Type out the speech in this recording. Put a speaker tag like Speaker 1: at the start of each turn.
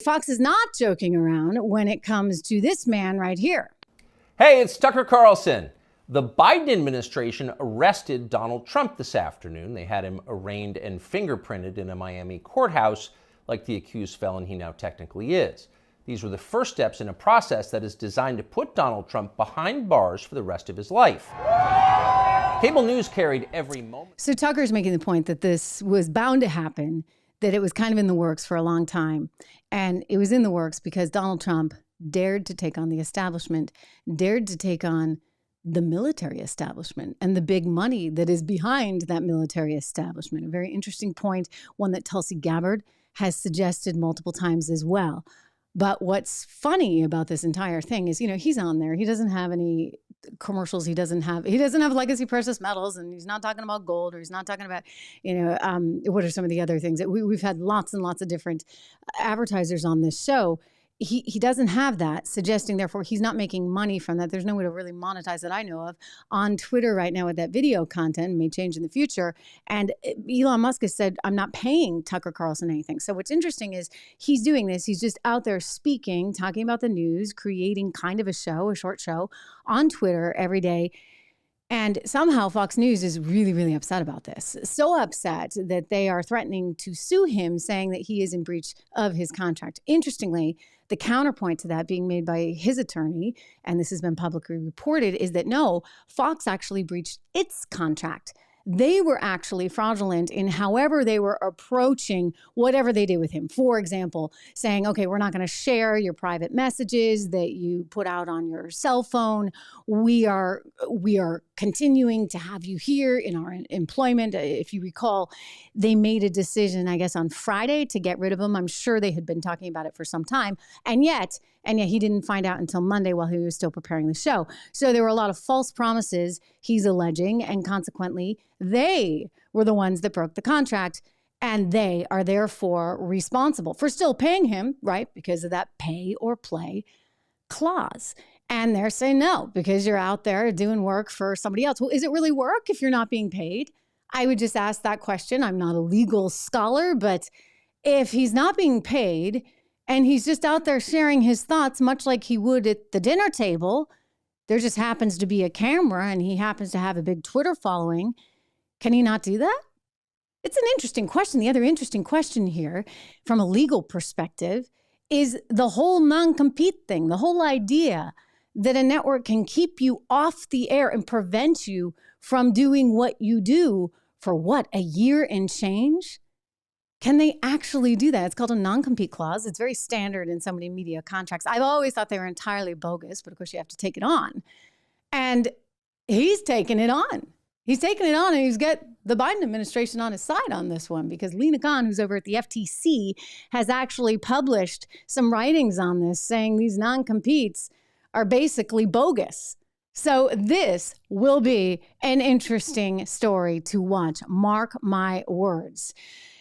Speaker 1: Fox is not joking around when it comes to this man right here.
Speaker 2: Hey, it's Tucker Carlson. The Biden administration arrested Donald Trump this afternoon. They had him arraigned and fingerprinted in a Miami courthouse like the accused felon he now technically is. These were the first steps in a process that is designed to put Donald Trump behind bars for the rest of his life. Cable news carried every moment.
Speaker 1: So Tucker's making the point that this was bound to happen, that it was kind of in the works for a long time. And it was in the works because Donald Trump dared to take on the establishment, dared to take on the military establishment and the big money that is behind that military establishment. A very interesting point, one that Tulsi Gabbard has suggested multiple times as well. But what's funny about this entire thing is, he's on there. He doesn't have any commercials. He doesn't have legacy precious metals, and he's not talking about gold, or he's not talking about, what are some of the other things that we've had lots and lots of different advertisers on this show. He doesn't have that, suggesting therefore he's not making money from that. There's no way to really monetize that I know of on Twitter right now with that video content. May change in the future. And Elon Musk has said, I'm not paying Tucker Carlson anything. So what's interesting is he's doing this. He's just out there speaking, talking about the news, creating kind of a short show on Twitter every day. And somehow Fox News is really, really upset about this. So upset that they are threatening to sue him, saying that he is in breach of his contract. Interestingly, the counterpoint to that being made by his attorney, and this has been publicly reported, is that no, Fox actually breached its contract. They were actually fraudulent in however they were approaching whatever they did with him. For example, saying, okay, we're not going to share your private messages that you put out on your cell phone. We are continuing to have you here in our employment. If you recall, they made a decision, I guess, on Friday to get rid of him. I'm sure they had been talking about it for some time. And yet he didn't find out until Monday while he was still preparing the show. So there were a lot of false promises, he's alleging, and consequently, they were the ones that broke the contract, and they are therefore responsible for still paying him, right, because of that pay or play clause. And they're saying no, because you're out there doing work for somebody else. Well, is it really work if you're not being paid? I would just ask that question. I'm not a legal scholar, but if he's not being paid and he's just out there sharing his thoughts, much like he would at the dinner table, there just happens to be a camera and he happens to have a big Twitter following, can he not do that? It's an interesting question. The other interesting question here, from a legal perspective, is the whole non-compete thing, the whole idea that a network can keep you off the air and prevent you from doing what you do for a year and change? Can they actually do that? It's called a non-compete clause. It's very standard in so many media contracts. I've always thought they were entirely bogus, but of course you have to take it on. And he's taking it on. He's taking it on, and he's got the Biden administration on his side on this one, because Lena Khan, who's over at the FTC, has actually published some writings on this saying these non-competes are basically bogus. So this will be an interesting story to watch. Mark my words.